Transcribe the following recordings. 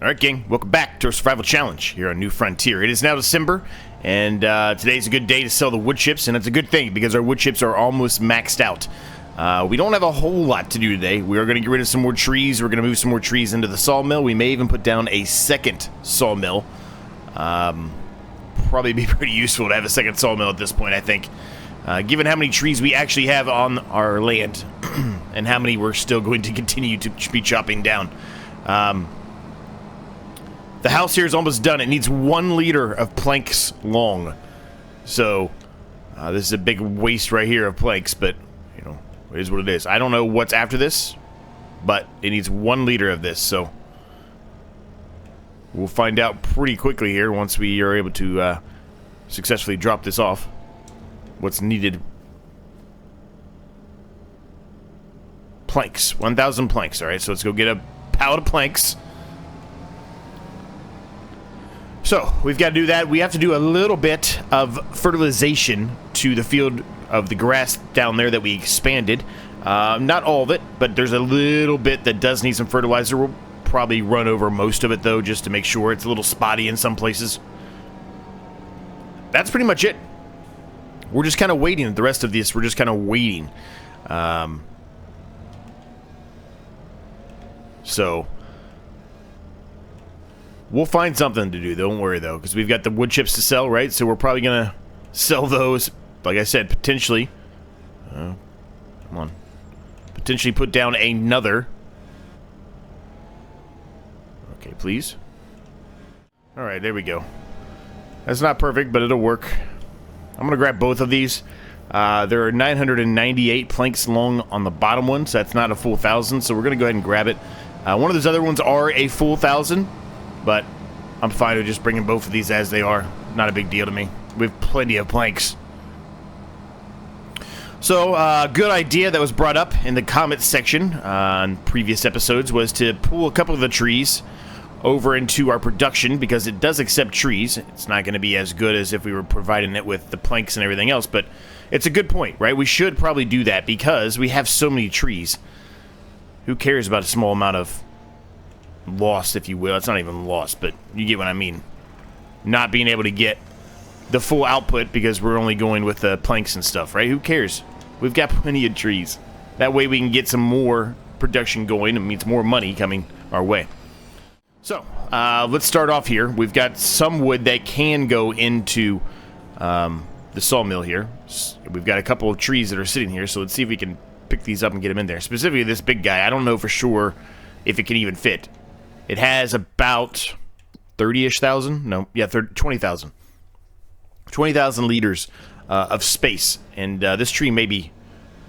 Alright gang, welcome back to our survival challenge here on New Frontier. It is now December, and today's a good day to sell the wood chips, and it's a good thing because our wood chips are almost maxed out. We don't have a whole lot to do today. We are going to get rid of some more trees. We're going to move some more trees into the sawmill. We may even put down a second sawmill. Probably be pretty useful to have a second sawmill at this point, I think. Given how many trees we actually have on our land, and how many we're still going to continue to be chopping down. The house here is almost done. It needs 1 liter of planks long. So, this is a big waste right here of planks, but, you know, it is what it is. I don't know what's after this, but it needs 1 liter of this, so we'll find out pretty quickly here once we are able to successfully drop this off. What's needed. Planks. 1,000 planks, alright, so let's go get a pallet of planks. So, we've got to do that. We have to do a little bit of fertilization to the field of the grass down there that we expanded. Not all of it, but there's a little bit that does need some fertilizer. We'll probably run over most of it, though, just to make sure. It's a little spotty in some places. That's pretty much it. We're just kind of waiting. The rest of this, we're just kind of waiting. So, we'll find something to do. Don't worry, though, because we've got the wood chips to sell, right? So we're probably going to sell those, like I said, potentially. Come on. Potentially put down another. Okay, please. All right, there we go. That's not perfect, but it'll work. I'm going to grab both of these. There are 998 planks long on the bottom one, so that's not a full 1,000, so we're going to go ahead and grab it. One of those other ones are a full 1,000, but I'm fine with just bringing both of these as they are. Not a big deal to me. We have plenty of planks. So, good idea that was brought up in the comments section on previous episodes was to pull a couple of the trees over into our production, because it does accept trees. It's not going to be as good as if we were providing it with the planks and everything else, but it's a good point, right? We should probably do that because we have so many trees. Who cares about a small amount of loss, if you will? It's not even loss, but you get what I mean. Not being able to get the full output because we're only going with the planks and stuff, right? Who cares? We've got plenty of trees. That way we can get some more production going. It means more money coming our way. So, let's start off here. We've got some wood that can go into the sawmill here. We've got a couple of trees that are sitting here, so let's see if we can pick these up and get them in there. Specifically, this big guy. I don't know for sure if it can even fit. It has about 30-ish thousand. No, yeah, 20,000. 20,000 liters of space. And this tree may be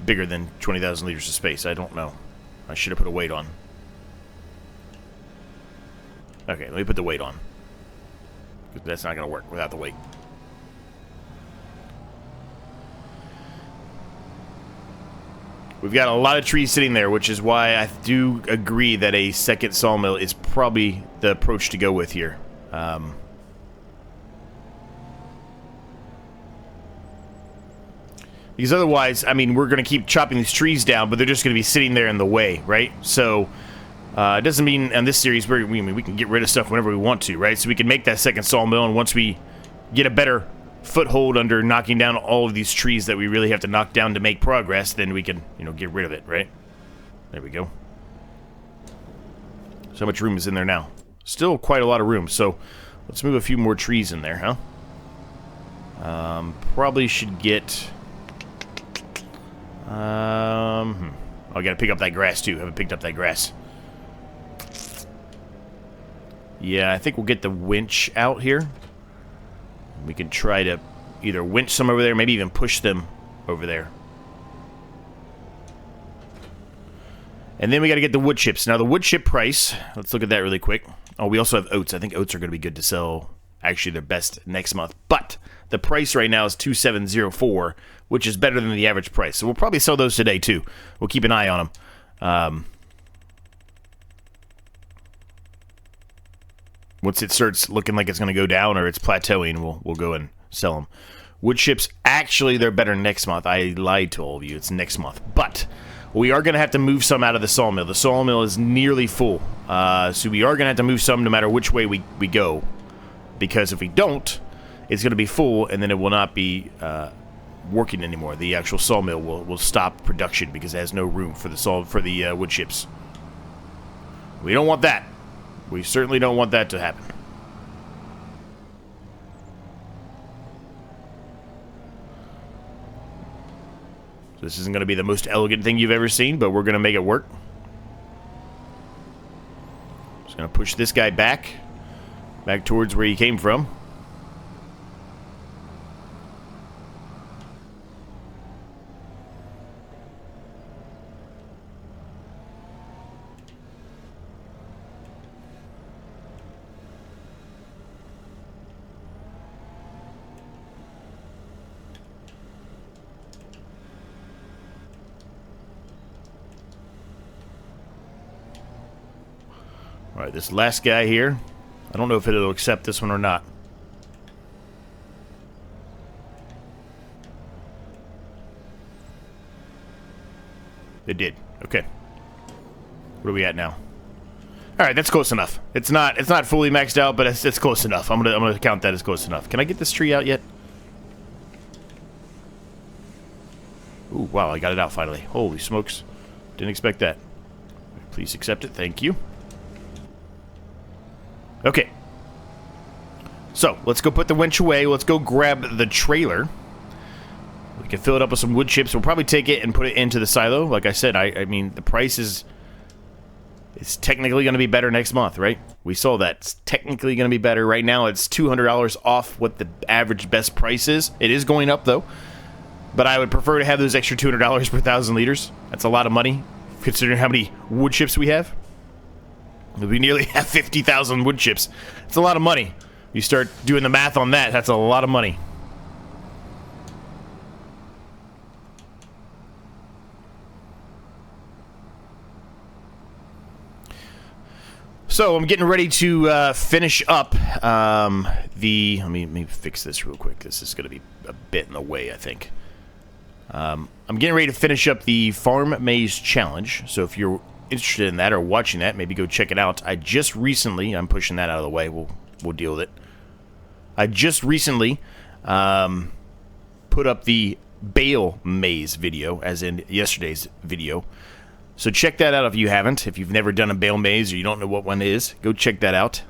bigger than 20,000 liters of space. I don't know. I should have put a weight on. Okay, let me put the weight on. Because that's not going to work without the weight. We've got a lot of trees sitting there, which is why I do agree that a second sawmill is probably the approach to go with here. Because otherwise, I mean, we're going to keep chopping these trees down, but they're just going to be sitting there in the way, right? So, it doesn't mean in this series we can get rid of stuff whenever we want to, right? So we can make that second sawmill, and once we get a better foothold under knocking down all of these trees that we really have to knock down to make progress, then we can, you know, get rid of it, right? There we go. So much room is in there now. Still quite a lot of room, so let's move a few more trees in there, huh? Probably should get... I gotta pick up that grass, too. Haven't picked up that grass. Yeah, I think we'll get the winch out here. We can try to either winch some over there, maybe even push them over there. And then we got to get the wood chips. Now, the wood chip price, let's look at that really quick. Oh, we also have oats. I think oats are going to be good to sell. Actually, they're best next month. But the price right now is 2,704, which is better than the average price. So we'll probably sell those today, too. We'll keep an eye on them. Once it starts looking like it's going to go down or it's plateauing, we'll go and sell them. Wood chips, actually, they're better next month. I lied to all of you. It's next month. But We are going to have to move some out of the sawmill. The sawmill is nearly full. So we are going to have to move some no matter which way we go. Because if we don't, it's going to be full, and then it will not be working anymore. The actual sawmill will stop production because it has no room for the wood chips. We don't want that. We certainly don't want that to happen. This isn't going to be the most elegant thing you've ever seen, but we're going to make it work. Just going to push this guy back towards where he came from. Alright, this last guy here, I don't know if it'll accept this one or not. It did. Okay. What are we at now? Alright, that's close enough. It's not fully maxed out, but it's close enough. I'm gonna count that as close enough. Can I get this tree out yet? Ooh, wow, I got it out finally. Holy smokes. Didn't expect that. Please accept it. Thank you. Okay. So, let's go put the winch away. Let's go grab the trailer. We can fill it up with some wood chips. We'll probably take it and put it into the silo. Like I said, I mean, the price is technically going to be better next month, right? We saw that. It's technically going to be better. Right now, it's $200 off what the average best price is. It is going up, though. But I would prefer to have those extra $200 per 1,000 liters. That's a lot of money, considering how many wood chips we have. We nearly have 50,000 wood chips. It's a lot of money. You start doing the math on that, that's a lot of money. So I'm getting ready to finish up let me fix this real quick. This is going to be a bit in the way, I think. I'm getting ready to finish up the Farm Maze Challenge. So if you're interested in that or watching that, maybe go check it out. I just recently, I'm pushing that out of the way, we'll deal with it. I just recently put up the bale maze video, as in yesterday's video. So check that out if you haven't. If you've never done a bale maze or you don't know what one is, go check that out.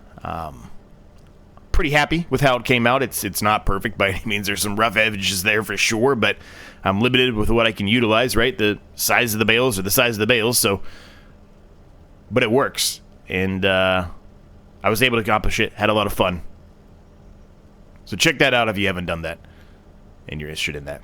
Pretty happy with how it came out. It's not perfect by any means. There's some rough edges there for sure, but I'm limited with what I can utilize, right? The size of the bales are the size of the bales, so... But it works, and I was able to accomplish it, had a lot of fun. So check that out if you haven't done that, and you're interested in that.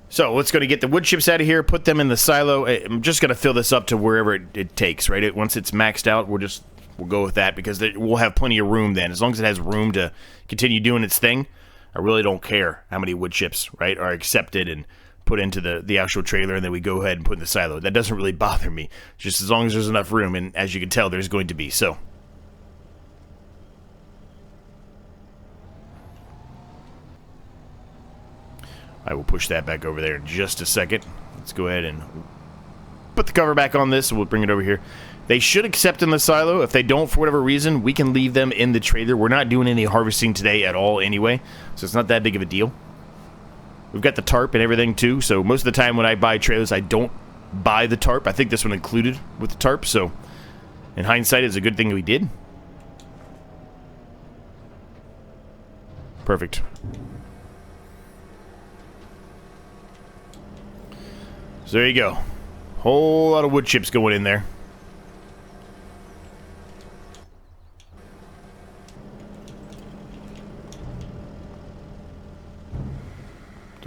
So let's go to get the wood chips out of here, put them in the silo. I'm just going to fill this up to wherever it takes, right? Once it's maxed out, we'll go with that, because we'll have plenty of room then. As long as it has room to continue doing its thing, I really don't care how many wood chips, right, are accepted and put into the actual trailer, and then we go ahead and put in the silo. That doesn't really bother me, just as long as there's enough room, and as you can tell, there's going to be. So I will push that back over there in just a second. Let's go ahead and put the cover back on this, and we'll bring it over here. They should accept in the silo. If they don't, for whatever reason, we can leave them in the trailer. We're not doing any harvesting today at all anyway, so it's not that big of a deal. We've got the tarp and everything too, so most of the time when I buy trailers, I don't buy the tarp. I think this one included with the tarp, so in hindsight, it's a good thing we did. Perfect. So there you go. Whole lot of wood chips going in there.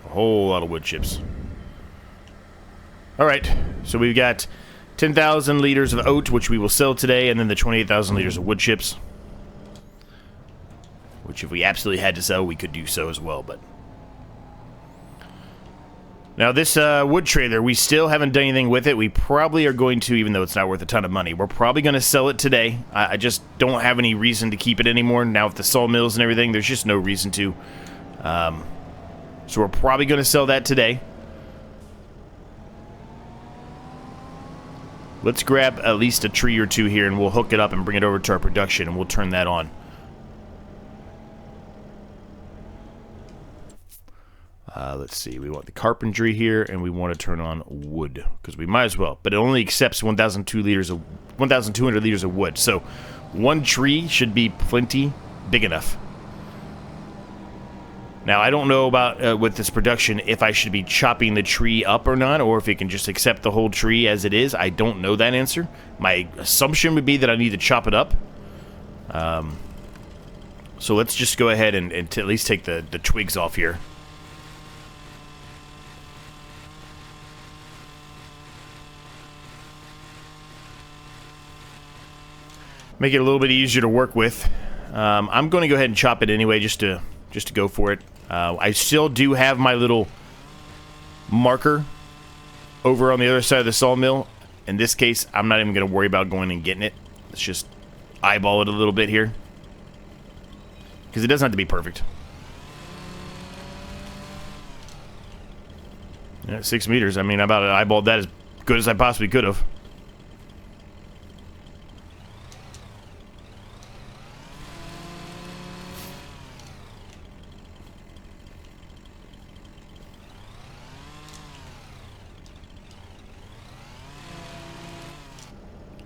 Whole lot of wood chips. Alright, so we've got 10,000 liters of oat, which we will sell today, and then the 28,000 liters of wood chips, which if we absolutely had to sell, we could do so as well. But now this wood trailer, we still haven't done anything with it. We probably are going to, even though it's not worth a ton of money, we're probably going to sell it today. I just don't have any reason to keep it anymore. Now with the sawmills and everything, there's just no reason to. So we're probably going to sell that today. Let's grab at least a tree or two here, and we'll hook it up and bring it over to our production, and we'll turn that on. Let's see. We want the carpentry here, and we want to turn on wood, because we might as well. But it only accepts 1,200 liters of wood, so one tree should be plenty big enough. Now, I don't know about, with this production, if I should be chopping the tree up or not, or if it can just accept the whole tree as it is. I don't know that answer. My assumption would be that I need to chop it up. So let's just go ahead and at least take the twigs off here. Make it a little bit easier to work with. I'm going to go ahead and chop it anyway, just to go for it. I still do have my little marker over on the other side of the sawmill. In this case, I'm not even going to worry about going and getting it. Let's just eyeball it a little bit here, because it doesn't have to be perfect. Yeah, 6 meters. I mean, I about eyeballed that as good as I possibly could have.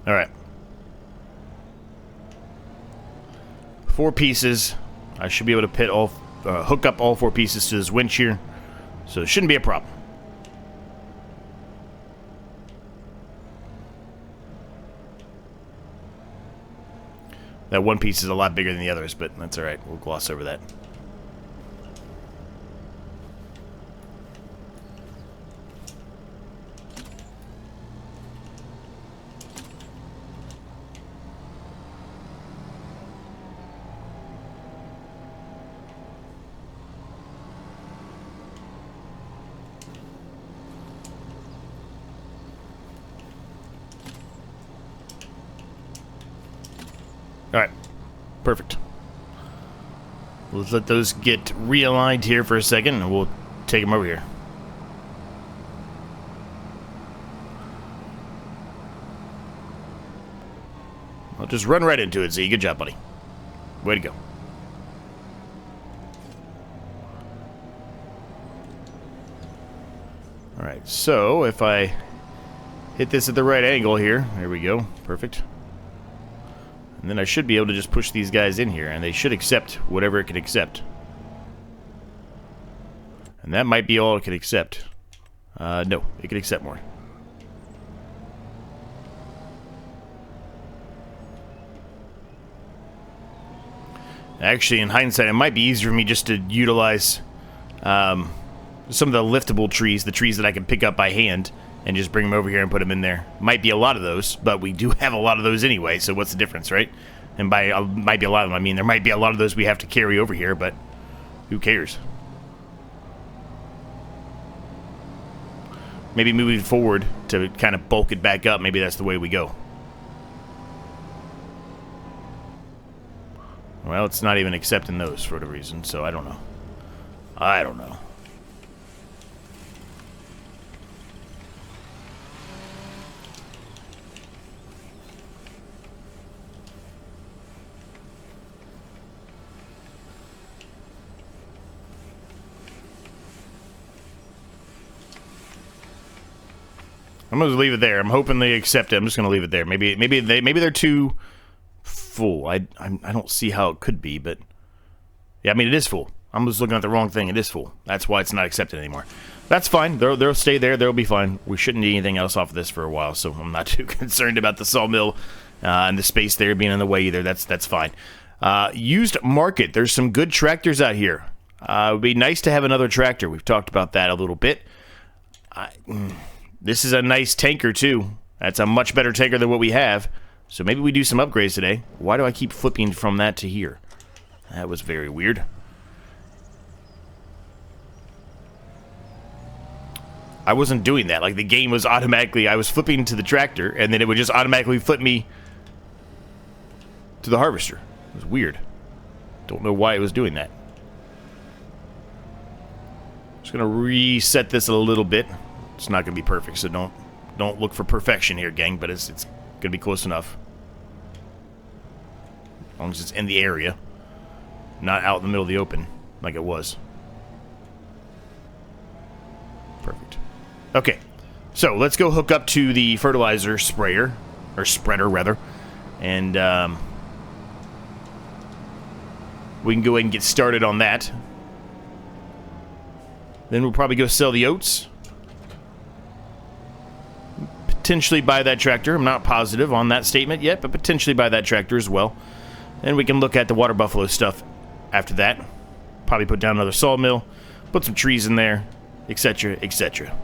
All right. 4 pieces. I should be able to hook up all 4 pieces to this winch here, so it shouldn't be a problem. That one piece is a lot bigger than the others, but that's all right. We'll gloss over that. Alright, perfect. Let's let those get realigned here for a second, and we'll take them over here. I'll just run right into it, Z. Good job, buddy. Way to go. Alright, so if I hit this at the right angle here, there we go, perfect. And then I should be able to just push these guys in here, and they should accept whatever it can accept. And that might be all it can accept. No, it can accept more. Actually, in hindsight, it might be easier for me just to utilize some of the liftable trees, the trees that I can pick up by hand, and just bring them over here and put them in there. Might be a lot of those, but we do have a lot of those anyway, so what's the difference, right? And by might be a lot of them, I mean there might be a lot of those we have to carry over here, but who cares? Maybe moving forward to kind of bulk it back up, maybe that's the way we go. Well, it's not even accepting those for whatever reason, so I don't know. I don't know. I'm gonna leave it there. I'm hoping they accept it. I'm just gonna leave it there. Maybe they're too full. I don't see how it could be, but yeah, I mean it is full. I'm just looking at the wrong thing. It is full. That's why it's not accepted anymore. That's fine. They'll stay there. They'll be fine. We shouldn't need anything else off of this for a while, so I'm not too concerned about the sawmill and the space there being in the way either. That's fine. Used market. There's some good tractors out here. It would be nice to have another tractor. We've talked about that a little bit. This is a nice tanker, too. That's a much better tanker than what we have. So maybe we do some upgrades today. Why do I keep flipping from that to here? That was very weird. I wasn't doing that. Like, the game was automatically... I was flipping to the tractor, and then it would just automatically flip me to the harvester. It was weird. Don't know why it was doing that. Just going to reset this a little bit. It's not going to be perfect, so don't Don't look for perfection here, gang, but it's going to be close enough. As long as it's in the area. Not out in the middle of the open, like it was. Perfect. Okay, so let's go hook up to the fertilizer sprayer, or spreader, rather. And we can go ahead and get started on that. Then we'll probably go sell the oats. Potentially buy that tractor. I'm not positive on that statement yet, but potentially buy that tractor as well. And we can look at the water buffalo stuff after that. Probably put down another sawmill, put some trees in there, etc., etc.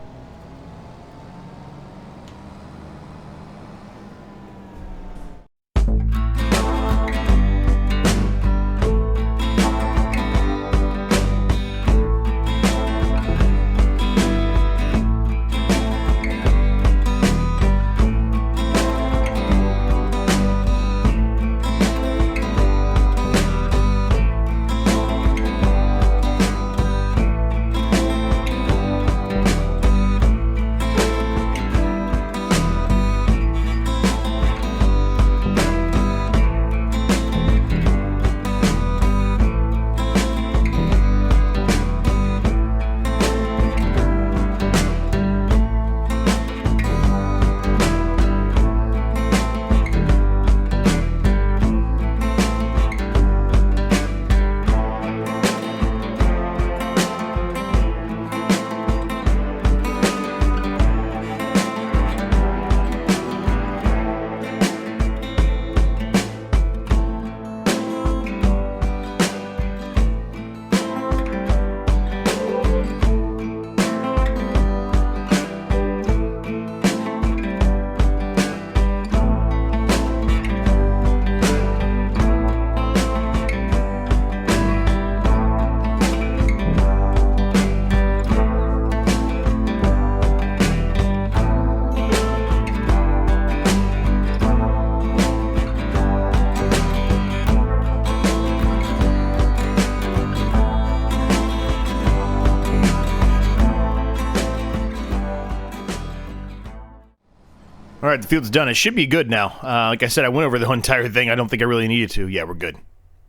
Alright, the field's done. It should be good now. Like I said, I went over the whole entire thing. I don't think I really needed to. Yeah, we're good.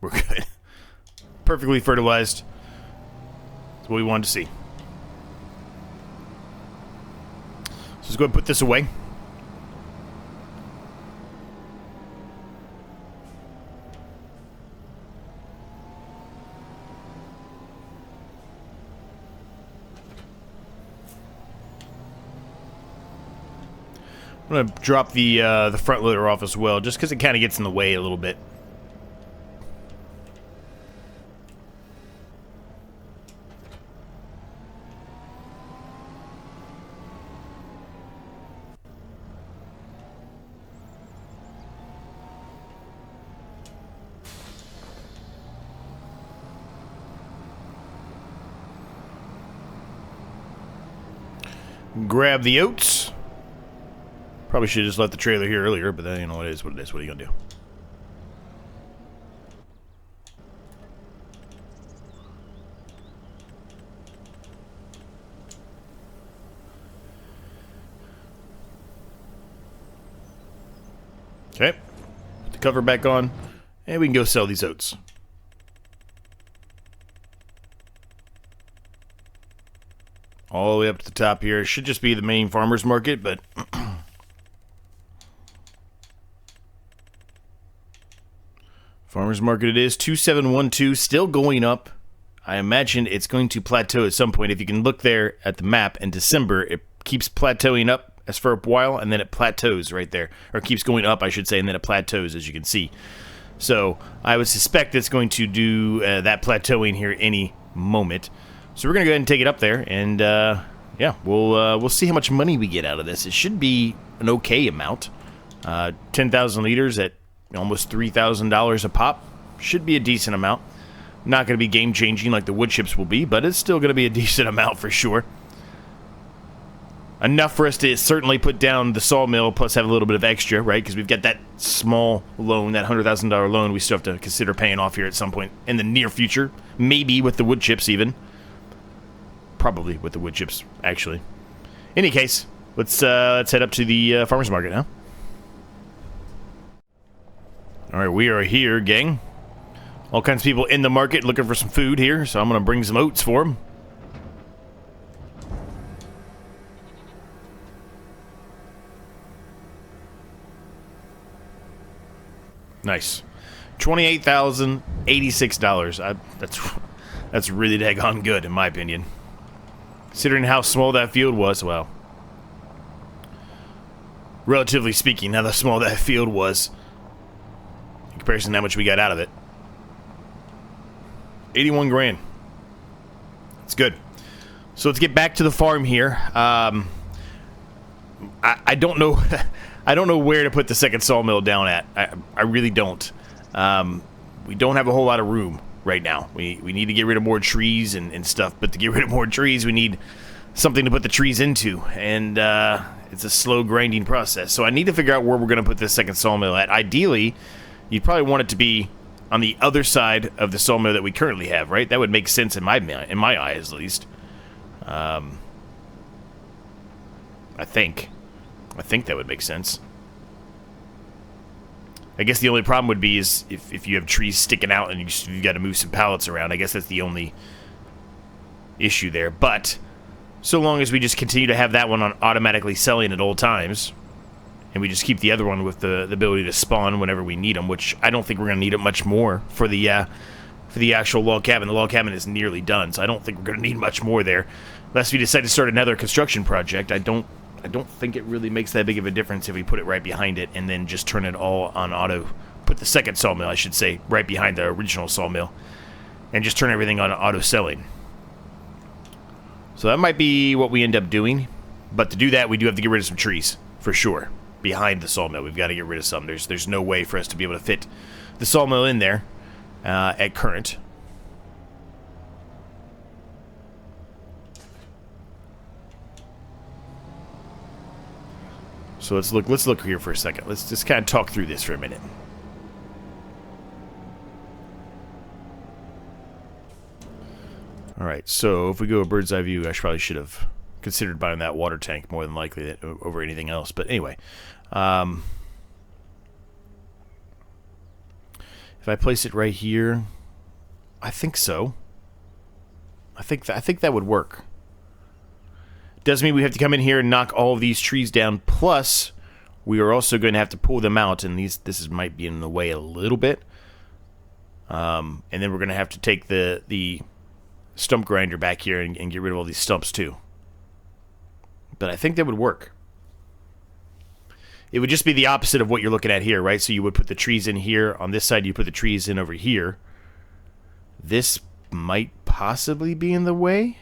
We're good. Perfectly fertilized. That's what we wanted to see. So let's go ahead and put this away. I'm going to drop the front loader off as well, just because it kind of gets in the way a little bit. Grab the oats. Probably should have just left the trailer here earlier, but then, you know, it is what it is. What are you going to do? Okay. Put the cover back on, and we can go sell these oats. All the way up to the top here. It should just be the main farmer's market, but... Farmers market it is, 2712, still going up. I imagine it's going to plateau at some point. If you can look there at the map in December, it keeps plateauing up as for a while, and then it plateaus right there. Or keeps going up, I should say, and then it plateaus, as you can see. So I would suspect it's going to do that plateauing here any moment. So we're going to go ahead and take it up there, and yeah, we'll see how much money we get out of this. It should be an okay amount. 10,000 liters at almost $3,000 a pop. Should be a decent amount. Not going to be game-changing like the wood chips will be, but it's still going to be a decent amount for sure. Enough for us to certainly put down the sawmill, plus have a little bit of extra, right? Because we've got that small loan, that $100,000 loan we still have to consider paying off here at some point in the near future. Maybe with the wood chips even. Probably with the wood chips, actually. In any case, Let's head up to the farmer's market, huh? Alright, we are here, gang. All kinds of people in the market looking for some food here, so I'm going to bring some oats for them. Nice. $28,086. That's really daggone good, in my opinion. Considering how small that field was, well, relatively speaking, how small that field was in comparison to how much we got out of it. 81 grand. That's good. So let's get back to the farm here. I don't know. I don't know where to put the second sawmill down at. I really don't. We don't have a whole lot of room right now. We need to get rid of more trees and stuff, but to get rid of more trees, we need something to put the trees into, and it's a slow grinding process. So I need to figure out where we're going to put this second sawmill at. Ideally, you'd probably want it to be on the other side of the sawmill that we currently have, right? That would make sense in my eyes, at least. I think that would make sense. I guess the only problem would be is if you have trees sticking out and you've got to move some pallets around. I guess that's the only issue there. But so long as we just continue to have that one on automatically selling at all times, and we just keep the other one with the ability to spawn whenever we need them, which I don't think we're going to need it much more for the actual log cabin. The log cabin is nearly done, so I don't think we're going to need much more there. Unless we decide to start another construction project, I don't think it really makes that big of a difference if we put it right behind it and then just turn it all on auto. Put the second sawmill, I should say, right behind the original sawmill, and just turn everything on auto selling. So that might be what we end up doing. But to do that, we do have to get rid of some trees, for sure. Behind the sawmill, we've got to get rid of some. There's no way for us to be able to fit the sawmill in there at current. So let's look here for a second. Let's just kind of talk through this for a minute. All right, so if we go a bird's eye view, I probably should have considered buying that water tank more than likely over anything else. But anyway, if I place it right here, I think so. I think that would work. Doesn't mean we have to come in here and knock all of these trees down. Plus, we are also going to have to pull them out, and this might be in the way a little bit. And then we're going to have to take the stump grinder back here and get rid of all these stumps too. But I think that would work. It would just be the opposite of what you're looking at here, right? So you would put the trees in here. On this side, you put the trees in over here. This might possibly be in the way.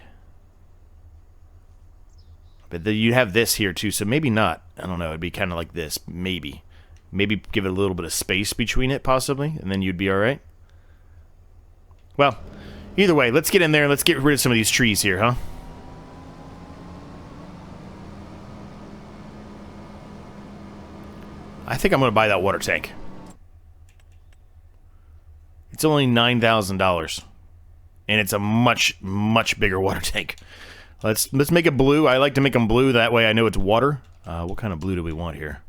But then you have this here too, so maybe not. I don't know, it'd be kind of like this, maybe. Maybe give it a little bit of space between it, possibly, and then you'd be alright. Well, either way, let's get in there and let's get rid of some of these trees here, huh? I think I'm going to buy that water tank. It's only $9,000. And it's a much, much bigger water tank. Let's make it blue. I like to make them blue. That way I know it's water. What kind of blue do we want here?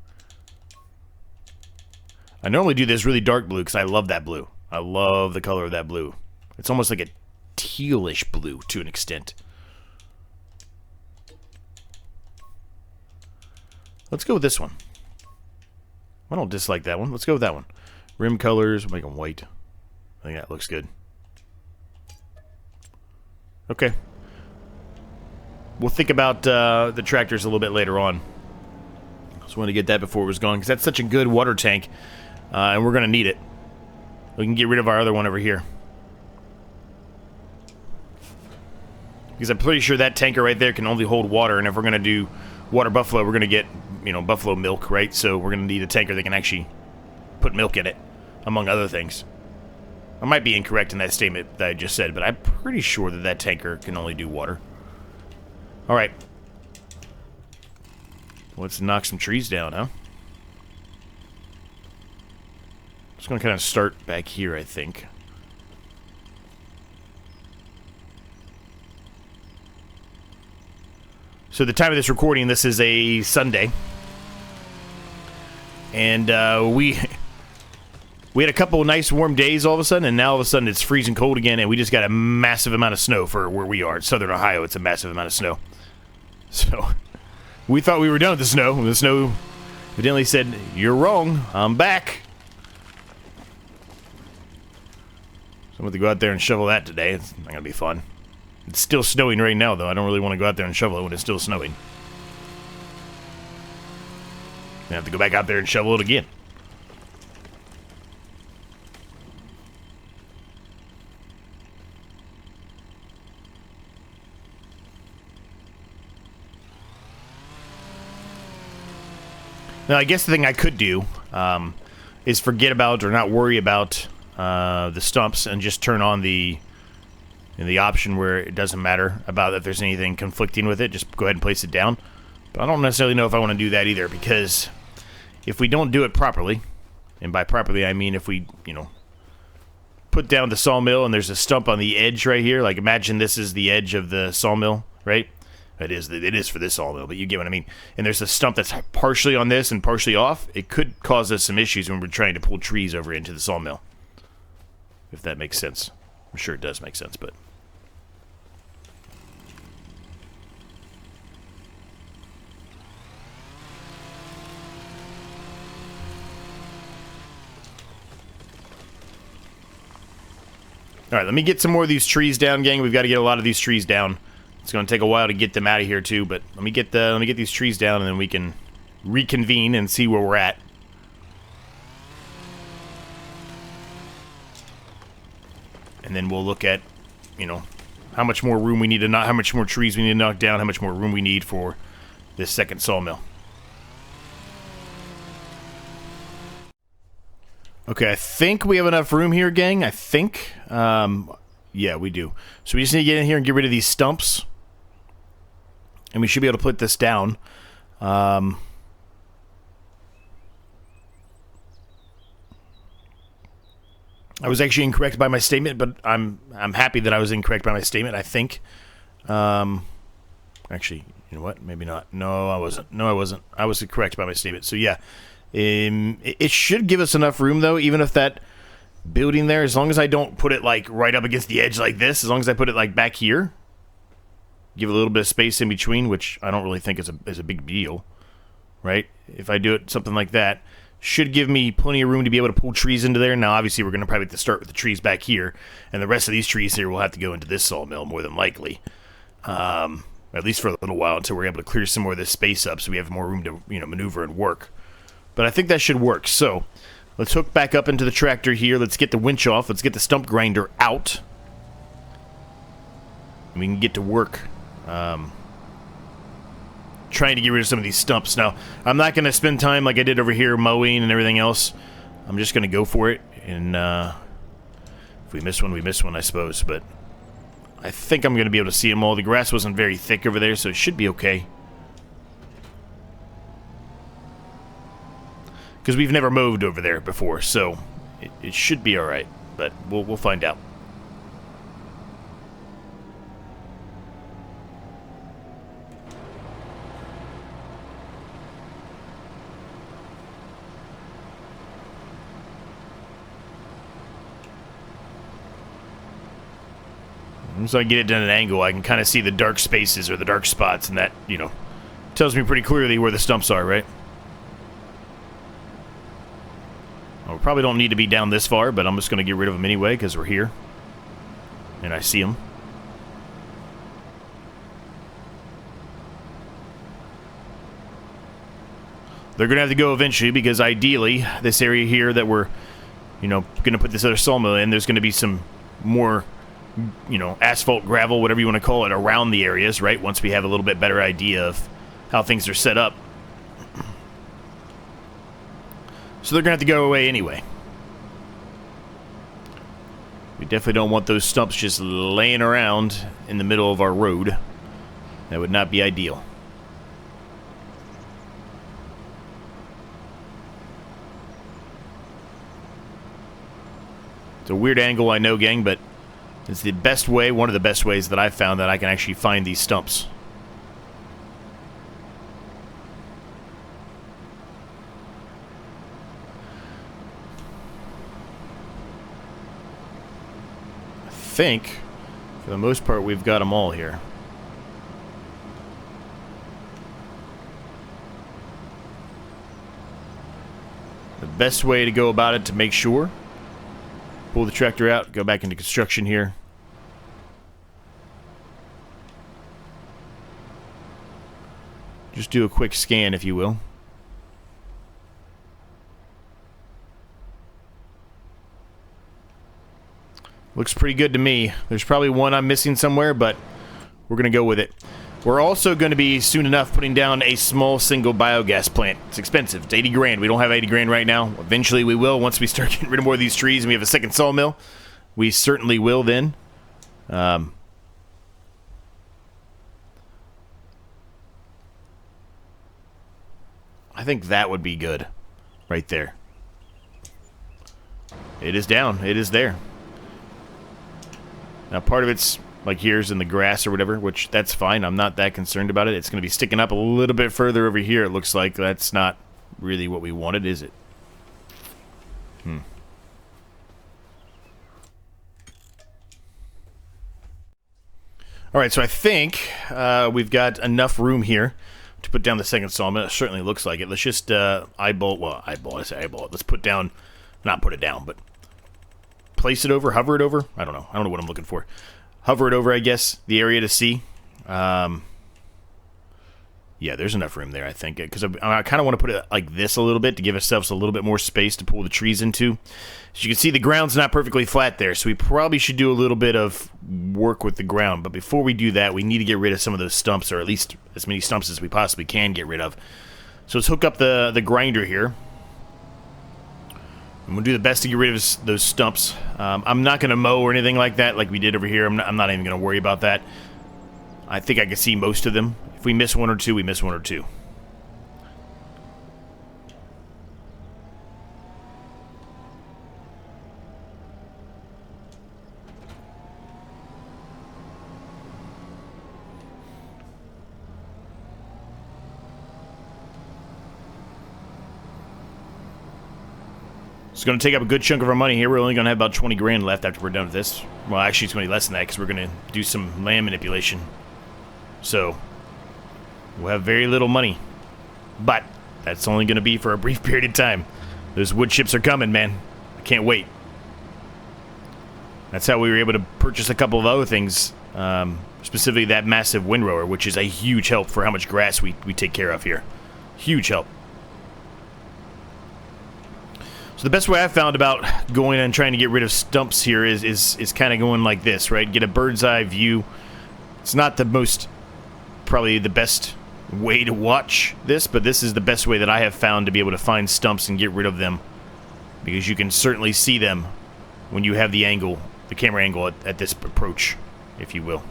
I normally do this really dark blue because I love that blue. I love the color of that blue. It's almost like a tealish blue to an extent. Let's go with this one. I don't dislike that one. Let's go with that one. Rim colors, we'll make them white. I think that looks good. Okay. We'll think about the tractors a little bit later on. Just wanted to get that before it was gone, because that's such a good water tank, and we're going to need it. We can get rid of our other one over here. Because I'm pretty sure that tanker right there can only hold water, and if we're going to do water buffalo, we're going to get, you know, buffalo milk, right? So we're going to need a tanker that can actually put milk in it, among other things. I might be incorrect in that statement that I just said, but I'm pretty sure that that tanker can only do water. Alright. Let's knock some trees down, huh? Just gonna kind of start back here, I think. So So the time of this recording, this is a Sunday. And we had a couple of nice warm days all of a sudden, and now all of a sudden it's freezing cold again, and we just got a massive amount of snow for where we are. In southern Ohio, it's a massive amount of snow. So we thought we were done with the snow. The snow evidently said, "You're wrong, I'm back." So I'm going to go out there and shovel that today. It's not going to be fun. It's still snowing right now, though. I don't really want to go out there and shovel it when it's still snowing. I have to go back out there and shovel it again. Now, I guess the thing I could do is forget about or not worry about the stumps and just turn on the option where it doesn't matter about if there's anything conflicting with it. Just go ahead and place it down. But I don't necessarily know if I want to do that either, because if we don't do it properly, and by properly I mean if we, put down the sawmill and there's a stump on the edge right here, like imagine this is the edge of the sawmill, right? It is for this sawmill, but you get what I mean. And there's a stump that's partially on this and partially off. It could cause us some issues when we're trying to pull trees over into the sawmill. If that makes sense. I'm sure it does make sense, but... Alright, let me get some more of these trees down, gang. We've got to get a lot of these trees down. It's going to take a while to get them out of here too, but let me get these trees down, and then we can reconvene and see where we're at. And then we'll look at, how much more room we need to knock, how much more trees we need to knock down, how much more room we need for this second sawmill. Okay, I think we have enough room here, gang. I think. Yeah, we do. So we just need to get in here and get rid of these stumps. And we should be able to put this down. I was actually incorrect by my statement, but I'm happy that I was incorrect by my statement, I think. Actually, you know what? Maybe not. No, I wasn't. No, I wasn't. I was correct by my statement. So, yeah. It should give us enough room, though, even if that building there, as long as I don't put it, like, right up against the edge like this, as long as I put it, like, back here, give a little bit of space in between, which I don't really think is a big deal, right? If I do it something like that, should give me plenty of room to be able to pull trees into there. Now, obviously, we're going to probably have to start with the trees back here, and the rest of these trees here will have to go into this sawmill, more than likely. At least for a little while, until we're able to clear some more of this space up so we have more room to, maneuver and work. But I think that should work. So, let's hook back up into the tractor here. Let's get the winch off. Let's get the stump grinder out. And we can get to work trying to get rid of some of these stumps. Now, I'm not going to spend time like I did over here mowing and everything else. I'm just going to go for it. And if we miss one, we miss one, I suppose. But I think I'm going to be able to see them all. The grass wasn't very thick over there, so it should be okay. Because we've never mowed over there before, so it should be alright. But we'll find out. So I get it done at an angle, I can kind of see the dark spaces or the dark spots, and that, tells me pretty clearly where the stumps are, right? Well, we probably don't need to be down this far, but I'm just going to get rid of them anyway because we're here. And I see them. They're going to have to go eventually because ideally, this area here that we're, going to put this other sawmill in, there's going to be some more, asphalt, gravel, whatever you want to call it, around the areas, right? Once we have a little bit better idea of how things are set up. So they're going to have to go away anyway. We definitely don't want those stumps just laying around in the middle of our road. That would not be ideal. It's a weird angle, I know, gang, but it's the best way, one of the best ways that I've found that I can actually find these stumps. think, for the most part, we've got them all here. The best way to go about it to make sure, pull the tractor out, go back into construction here. Just do a quick scan, if you will. Looks pretty good to me. There's probably one I'm missing somewhere, but we're going to go with it. We're also going to be, soon enough, putting down a small single biogas plant. It's expensive. It's 80 grand. We don't have 80 grand right now. Eventually we will, once we start getting rid of more of these trees and we have a second sawmill. We certainly will then. I think that would be good. Right there. It is down. It is there. Now, part of it's, like, here's in the grass or whatever, which that's fine. I'm not that concerned about it. It's going to be sticking up a little bit further over here. It looks like that's not really what we wanted, is it? Alright, so I think we've got enough room here to put down the second sawmill. It certainly looks like it. Let's just eyeball it. Let's put down, not put it down, but place it over, hover it over. I don't know what I'm looking for. Hover it over, I guess, the area to see. Yeah, there's enough room there, I think, because I kind of want to put it like this a little bit to give ourselves a little bit more space to pull the trees into. As you can see, the ground's not perfectly flat there, so we probably should do a little bit of work with the ground. But before we do that, we need to get rid of some of those stumps, or at least as many stumps as we possibly can get rid of. So let's hook up the grinder here. And we'll do the best to get rid of those stumps. I'm not going to mow or anything like that like we did over here. I'm not even going to worry about that. I think I can see most of them. If we miss one or two, we miss one or two. It's going to take up a good chunk of our money here. We're only going to have about 20 grand left after we're done with this. Well, actually, it's going to be less than that because we're going to do some land manipulation. So, we'll have very little money. But, that's only going to be for a brief period of time. Those wood chips are coming, man. I can't wait. That's how we were able to purchase a couple of other things. Specifically that massive windrower, which is a huge help for how much grass we take care of here. Huge help. So the best way I've found about going and trying to get rid of stumps here is kind of going like this, right? Get a bird's eye view. It's not the most, probably the best way to watch this, but this is the best way that I have found to be able to find stumps and get rid of them. Because you can certainly see them when you have the angle, the camera angle at this approach, if you will.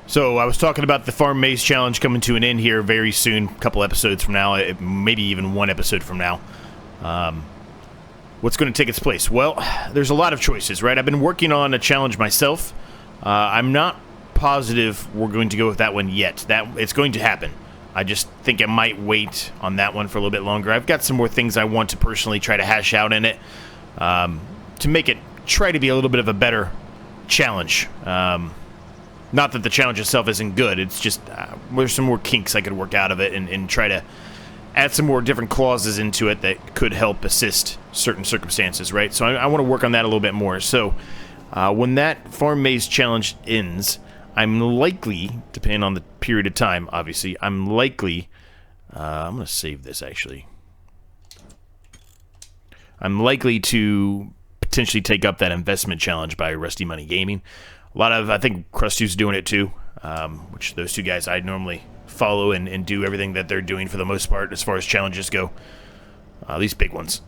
So I was talking about the Farm Maze Challenge coming to an end here very soon, a couple episodes from now, maybe even one episode from now. What's going to take its place? Well, there's a lot of choices, right? I've been working on a challenge myself. I'm not positive we're going to go with that one yet. It's going to happen. I just think I might wait on that one for a little bit longer. I've got some more things I want to personally try to hash out in it to make it try to be a little bit of a better challenge. Not that the challenge itself isn't good, it's just there's some more kinks I could work out of it and try to add some more different clauses into it that could help assist certain circumstances, right? So I want to work on that a little bit more. So when that Farm Maze Challenge ends, I'm likely, depending on the period of time, obviously, I'm likely, I'm going to save this actually. I'm likely to potentially take up that investment challenge by Rusty Money Gaming. A lot of, I think Krusty's doing it too, which those two guys I normally follow and do everything that they're doing for the most part as far as challenges go. These big ones.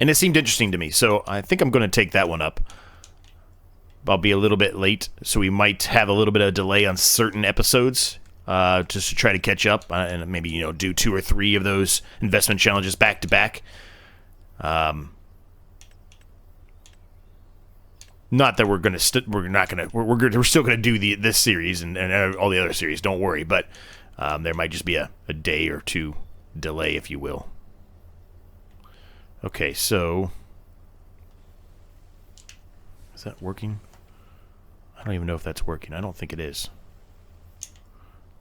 And it seemed interesting to me, so I think I'm going to take that one up. I'll be a little bit late, so we might have a little bit of delay on certain episodes just to try to catch up and maybe, you know, do 2 or 3 of those investment challenges back to back. Not that we're still gonna do this series and all the other series. Don't worry, but there might just be a day or 2 delay, if you will. Okay, so is that working? I don't even know if that's working. I don't think it is.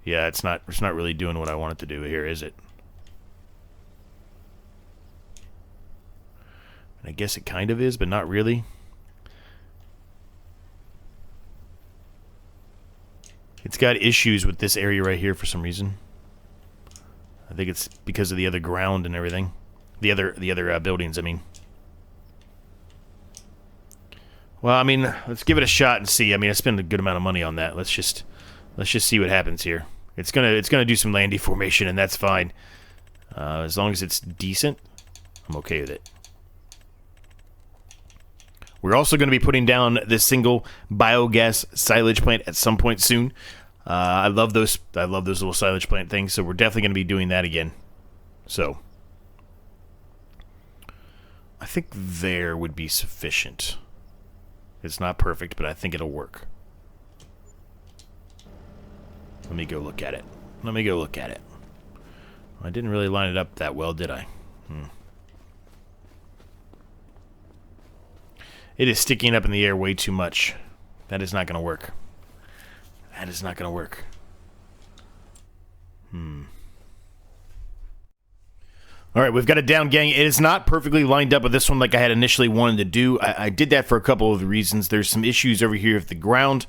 Yeah, it's not really doing what I want it to do here, is it? And I guess it kind of is, but not really. It's got issues with this area right here for some reason. I think it's because of the other ground and everything. The other buildings, I mean. Well, I mean, let's give it a shot and see. I mean, I spent a good amount of money on that. Let's just see what happens here. It's gonna do some land deformation, and that's fine. As long as it's decent, I'm okay with it. We're also going to be putting down this single biogas silage plant at some point soon. I love those little silage plant things, so we're definitely going to be doing that again. So I think there would be sufficient. It's not perfect, but I think it'll work. Let me go look at it. I didn't really line it up that well, did I? It is sticking up in the air way too much. That is not going to work. Alright, we've got it down, gang. It is not perfectly lined up with this one like I had initially wanted to do. I did that for a couple of reasons. There's some issues over here with the ground.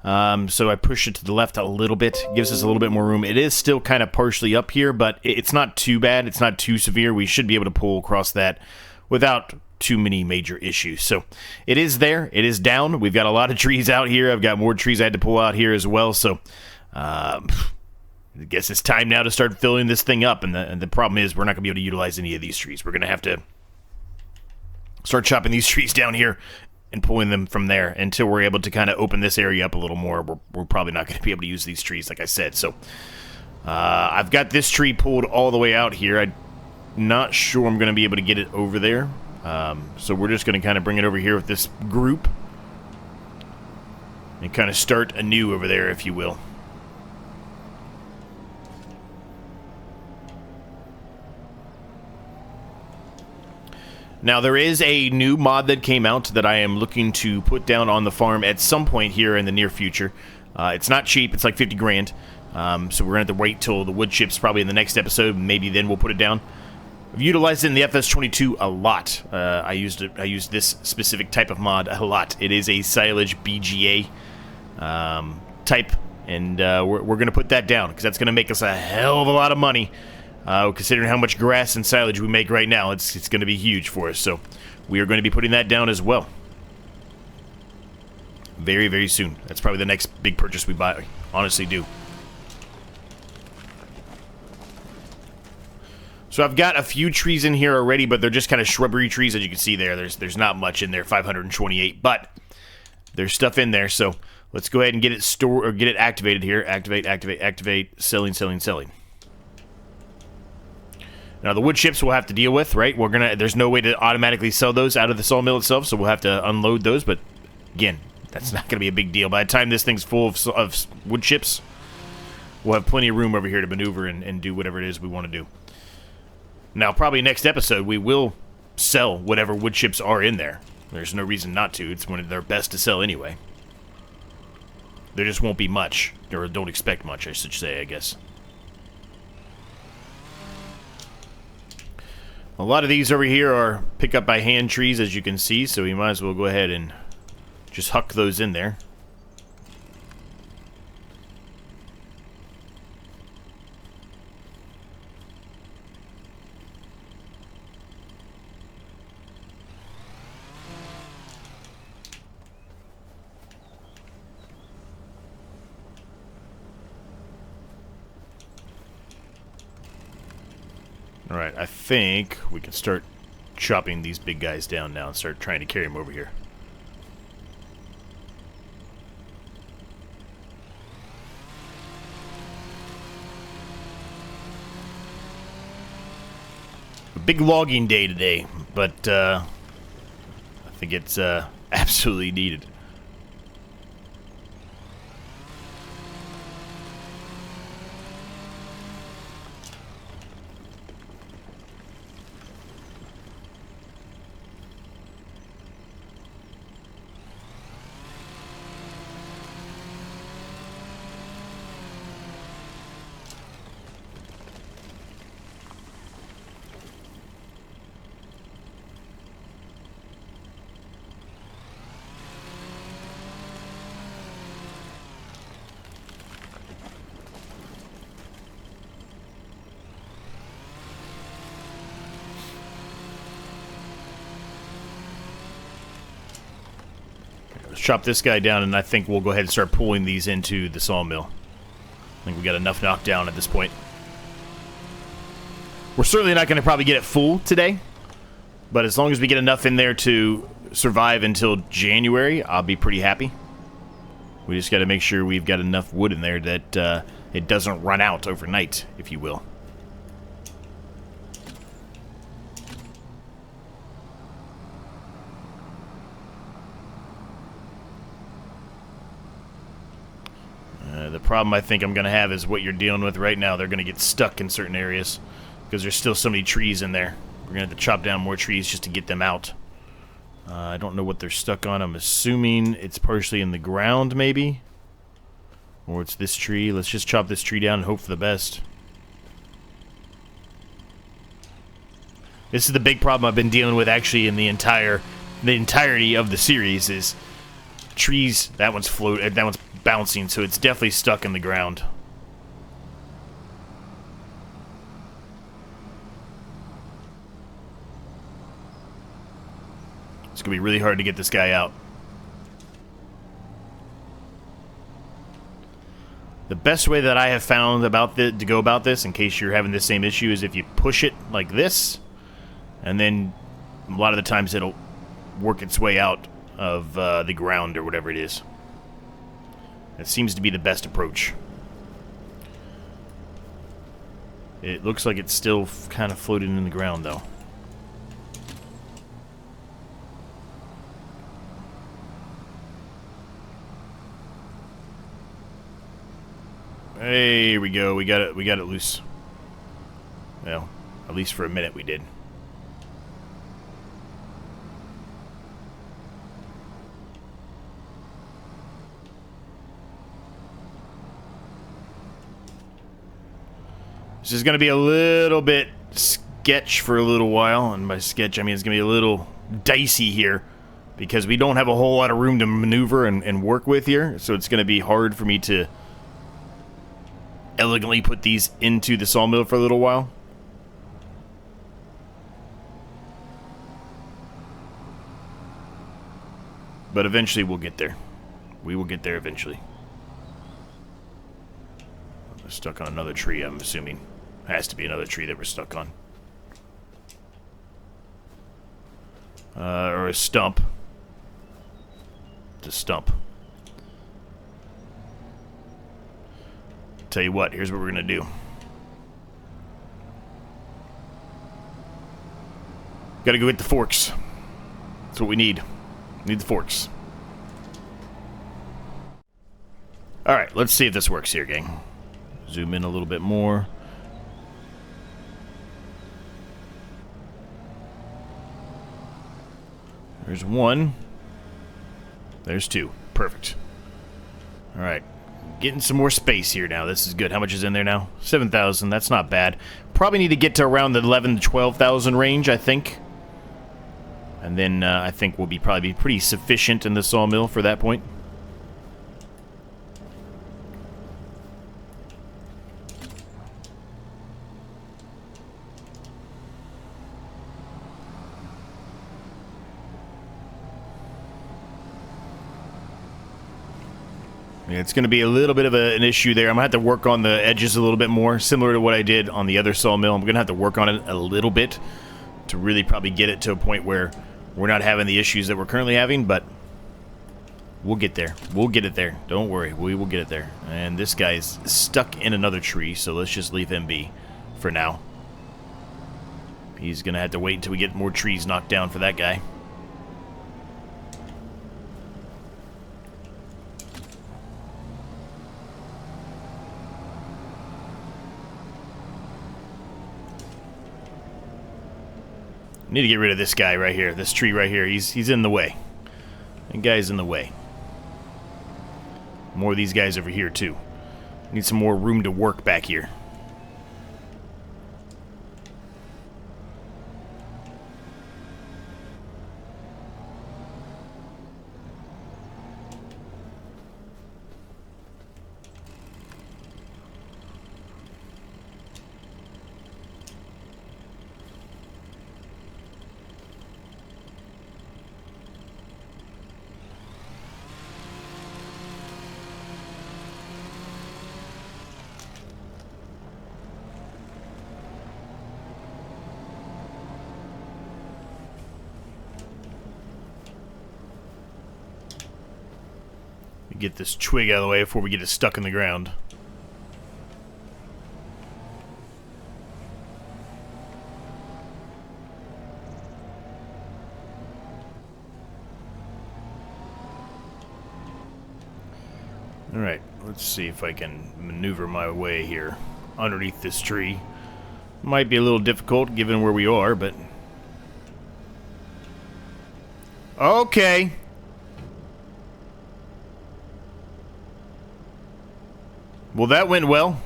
So I pushed it to the left a little bit. Gives us a little bit more room. It is still kind of partially up here, but it's not too bad. It's not too severe. We should be able to pull across that without too many major issues. So it is there. It is down. We've got a lot of trees out here. I've got more trees I had to pull out here as well. So I guess it's time now to start filling this thing up. And the problem is we're not going to be able to utilize any of these trees. We're going to have to start chopping these trees down here and pulling them from there until we're able to kind of open this area up a little more. We're probably not going to be able to use these trees, like I said. So I've got this tree pulled all the way out here. I'm not sure I'm going to be able to get it over there. So we're just going to kind of bring it over here with this group and kind of start anew over there, if you will. Now, there is a new mod that came out that I am looking to put down on the farm at some point here in the near future. It's not cheap. It's like 50 grand. So we're going to have to wait till the wood chips probably in the next episode. Maybe then we'll put it down. I've utilized it in the FS22 a lot. I used this specific type of mod a lot. It is a silage BGA type, and we're going to put that down because that's going to make us a hell of a lot of money. Considering how much grass and silage we make right now, it's going to be huge for us. So we are going to be putting that down as well. Very, very soon. That's probably the next big purchase we buy. Honestly do. So I've got a few trees in here already, but they're just kind of shrubbery trees, as you can see there. There's not much in there, 528, but there's stuff in there. So let's go ahead and get it stored or get it activated here. Activate, selling. Now the wood chips we'll have to deal with, right? There's no way to automatically sell those out of the sawmill itself, so we'll have to unload those. But again, that's not going to be a big deal. By the time this thing's full of wood chips, we'll have plenty of room over here to maneuver and do whatever it is we want to do. Now, probably next episode, we will sell whatever wood chips are in there. There's no reason not to. It's one of their best to sell anyway. There just won't be much, or don't expect much, I should say, I guess. A lot of these over here are pick up by hand trees, as you can see, so we might as well go ahead and just huck those in there. Alright, I think we can start chopping these big guys down now and start trying to carry them over here. A big logging day today, but I think it's absolutely needed. Chop this guy down, and I think we'll go ahead and start pulling these into the sawmill. I think we got enough knocked down at this point. We're certainly not going to probably get it full today, but as long as we get enough in there to survive until January, I'll be pretty happy. We just got to make sure we've got enough wood in there that it doesn't run out overnight, if you will. The problem I think I'm going to have is what you're dealing with right now. They're going to get stuck in certain areas because there's still so many trees in there. We're going to have to chop down more trees just to get them out. I don't know what they're stuck on. I'm assuming it's partially in the ground, maybe. Or it's this tree. Let's just chop this tree down and hope for the best. This is the big problem I've been dealing with actually in the entirety of the series is trees. That one's bouncing, so it's definitely stuck in the ground. It's gonna be really hard to get this guy out. The best way that I have found to go about this, in case you're having the same issue, is if you push it like this, and then a lot of the times it'll work its way out of the ground or whatever it is. It seems to be the best approach. It looks like it's still kind of floating in the ground, though. There we go. We got it loose. Well, at least for a minute we did. This is going to be a little bit sketch for a little while, and by sketch I mean it's going to be a little dicey here because we don't have a whole lot of room to maneuver and work with here, so it's going to be hard for me to elegantly put these into the sawmill for a little while. But eventually we'll get there. We will get there eventually. We're stuck on another tree, I'm assuming. Has to be another tree that we're stuck on. Or a stump. It's a stump. Tell you what, here's what we're going to do. Got to go get the forks. That's what we need. We need the forks. Alright, let's see if this works here, gang. Zoom in a little bit more. There's one. There's two. Perfect. Alright. Getting some more space here now. This is good. How much is in there now? 7,000. That's not bad. Probably need to get to around the 11,000 to 12,000 range, I think. And then I think we'll probably be pretty sufficient in the sawmill for that point. Yeah, it's going to be a little bit of an issue there. I'm going to have to work on the edges a little bit more, similar to what I did on the other sawmill. I'm going to have to work on it a little bit to really probably get it to a point where we're not having the issues that we're currently having, but we'll get there. We'll get it there. Don't worry. We will get it there. And this guy's stuck in another tree, so let's just leave him be for now. He's going to have to wait until we get more trees knocked down for that guy. Need to get rid of this guy right here. This tree right here. He's in the way. That guy's in the way. More of these guys over here, too. Need some more room to work back here. Get this twig out of the way before we get it stuck in the ground. Alright, let's see if I can maneuver my way here underneath this tree. Might be a little difficult given where we are, but... Okay! Well, that went well.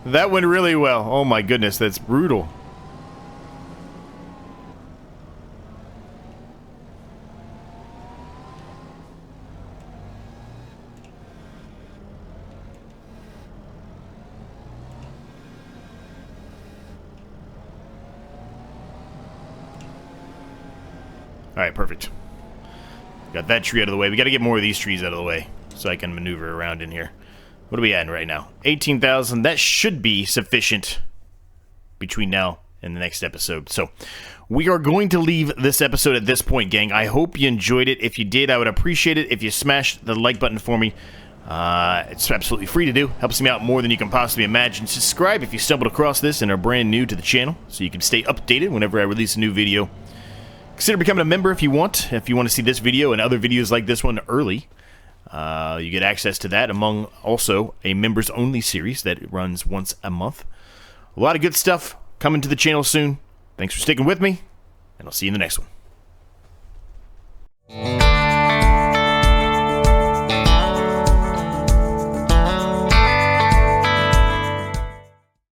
That went really well. Oh my goodness, that's brutal. Alright, perfect. Got that tree out of the way. We got to get more of these trees out of the way so I can maneuver around in here. What are we at right now? 18,000. That should be sufficient between now and the next episode. So we are going to leave this episode at this point, gang. I hope you enjoyed it. If you did, I would appreciate it if you smashed the like button for me. It's absolutely free to do. Helps me out more than you can possibly imagine. Subscribe if you stumbled across this and are brand new to the channel so you can stay updated whenever I release a new video. Consider becoming a member if you want. If you want to see this video and other videos like this one early, you get access to that, among also a members-only series that runs once a month. A lot of good stuff coming to the channel soon. Thanks for sticking with me, and I'll see you in the next one.